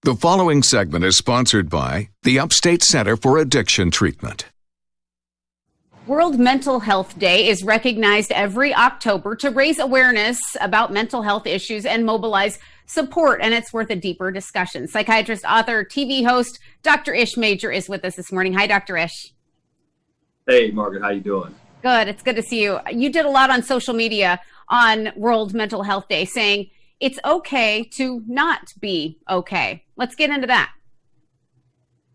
The following segment is sponsored by the Upstate Center-for-Addiction-Treatment. World Mental Health Day is recognized every October to raise awareness about mental health issues and mobilize support, and it's worth a deeper discussion. Psychiatrist, author, TV host, Dr. Ish Major is with us this morning. Hi, Dr. Ish. Hey, Margaret, how you doing? Good. It's good to see you. You did a lot on social media on World Mental Health Day saying it's okay to not be okay. Let's get into that.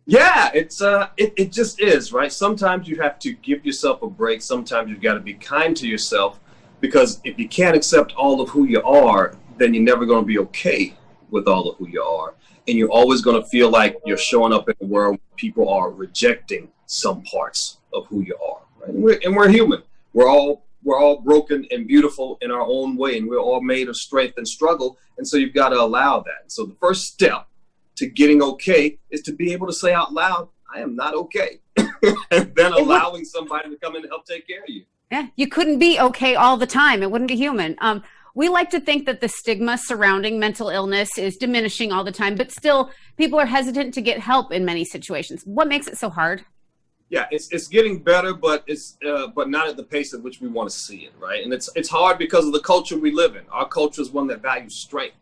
Yeah, it just is, right? Sometimes you have to give yourself a break. Sometimes you've got to be kind to yourself, because if you can't accept all of who you are, then you're never going to be okay with all of who you are. And you're always going to feel like you're showing up in a world where people are rejecting some parts of who you are. Right? And we're human. We're all broken and beautiful in our own way, and we're all made of strength and struggle. And so you've got to allow that. So the first step to getting okay is to be able to say out loud, I am not okay. And then allowing somebody to come in and help take care of you. Yeah, you couldn't be okay all the time. It wouldn't be human. We like to think that the stigma surrounding mental illness is diminishing all the time, but still people are hesitant to get help in many situations. What makes it so hard? Yeah, it's getting better, but but not at the pace at which we want to see it, right? And it's hard because of the culture we live in. Our culture is one that values strength.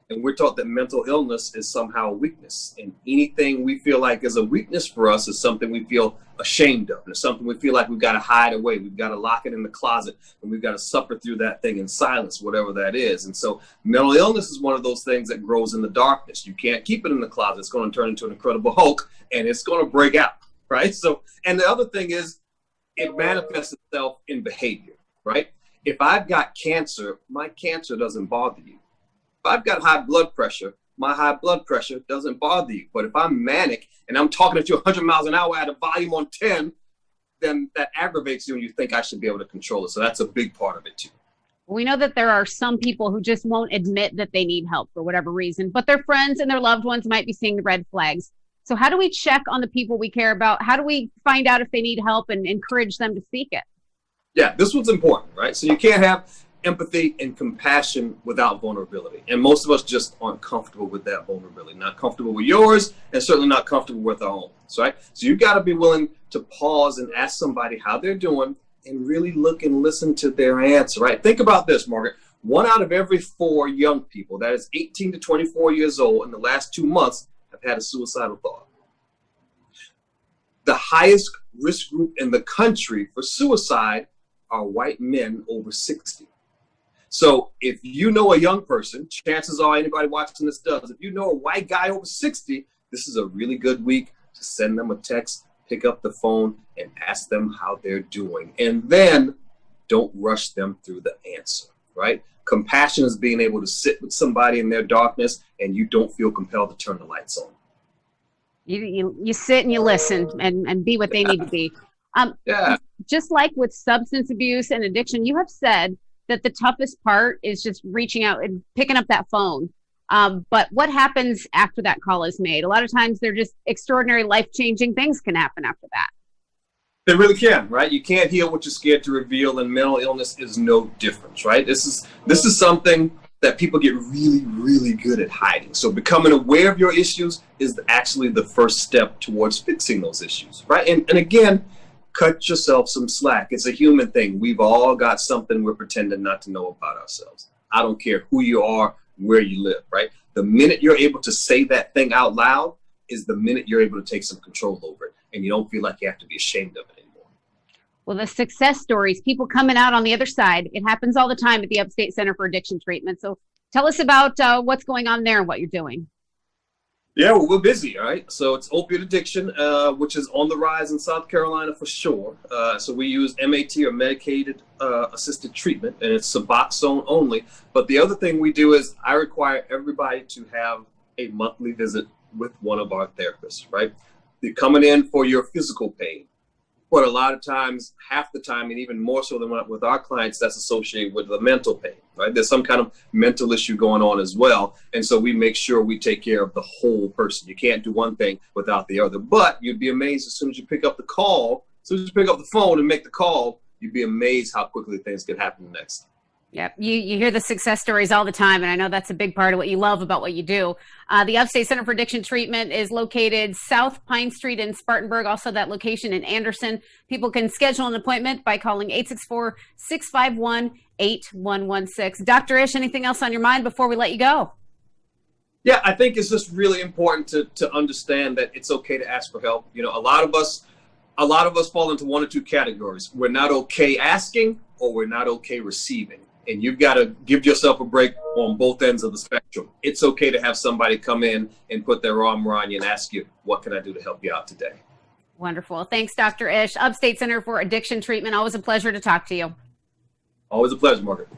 And we're taught that mental illness is somehow a weakness. And anything we feel like is a weakness for us is something we feel ashamed of. It's something we feel like we've got to hide away. We've got to lock it in the closet, and we've got to suffer through that thing in silence, whatever that is. And so mental illness is one of those things that grows in the darkness. You can't keep it in the closet. It's going to turn into an Incredible Hulk, and it's going to break out, right? So, and the other thing is it manifests itself in behavior, right? If I've got cancer, my cancer doesn't bother you. If I've got high blood pressure, my high blood pressure doesn't bother you. But if I'm manic and I'm talking at you 100 miles an hour at a volume on 10, then that aggravates you and you think I should be able to control it. So that's a big part of it too. We know that there are some people who just won't admit that they need help for whatever reason, but their friends and their loved ones might be seeing the red flags. So how do we check on the people we care about? How do we find out if they need help and encourage them to seek it? Yeah, this one's important, right? So you can't have empathy and compassion without vulnerability. And most of us just aren't comfortable with that vulnerability, not comfortable with yours, and certainly not comfortable with our own, right? So you've got to be willing to pause and ask somebody how they're doing and really look and listen to their answer, right? Think about this, Margaret. 1 out of every 4 young people, that is 18 to 24 years old, in the last 2 months have had a suicidal thought. The highest risk group in the country for suicide are white men over 60. So if you know a young person, chances are anybody watching this does, if you know a white guy over 60, this is a really good week to send them a text, pick up the phone, and ask them how they're doing. And then don't rush them through the answer, right? Compassion is being able to sit with somebody in their darkness and you don't feel compelled to turn the lights on. You sit and you listen and be what they need to be. Just like with substance abuse and addiction, you have said that the toughest part is just reaching out and picking up that phone. But what happens after that call is made? A lot of times they're just extraordinary life-changing things can happen after that. They really can, right? You can't heal what you're scared to reveal, and mental illness is no different, right? This is something that people get really, really good at hiding. So becoming aware of your issues is actually the first step towards fixing those issues, right? And again, cut yourself some slack. It's a human thing. We've all got something we're pretending not to know about ourselves. I don't care who you are, where you live, right? The minute you're able to say that thing out loud is the minute you're able to take some control over it, and you don't feel like you have to be ashamed of it anymore. Well, the success stories, people coming out on the other side, it happens all the time at the Upstate Center-for-Addiction-Treatment. So tell us about what's going on there and what you're doing. Yeah, well, we're busy, all right? So it's opiate addiction, which is on the rise in South Carolina for sure. So we use MAT, or medicated assisted treatment, and it's Suboxone only. But the other thing we do is I require everybody to have a monthly visit with one of our therapists, right? You're coming in for your physical pain. But a lot of times, half the time, and even more so than with our clients, that's associated with the mental pain, right? There's some kind of mental issue going on as well. And so we make sure we take care of the whole person. You can't do one thing without the other. But you'd be amazed as soon as you pick up the call, as soon as you pick up the phone and make the call, you'd be amazed how quickly things can happen next. Yep. You hear the success stories all the time, and I know that's a big part of what you love about what you do. The Upstate Center for Addiction Treatment is located South Pine Street in Spartanburg, also that location in Anderson. People can schedule an appointment by calling 864-651-8116. Dr. Ish, anything else on your mind before we let you go? Yeah, I think it's just really important to understand that it's okay to ask for help. You know, a lot of us fall into one or two categories. We're not okay asking, or we're not okay receiving. And you've got to give yourself a break on both ends of the spectrum. It's okay to have somebody come in and put their arm around you and ask you, what can I do to help you out today? Wonderful. Thanks, Dr. Ish. Upstate Center for Addiction Treatment. Always a pleasure to talk to you. Always a pleasure, Margaret.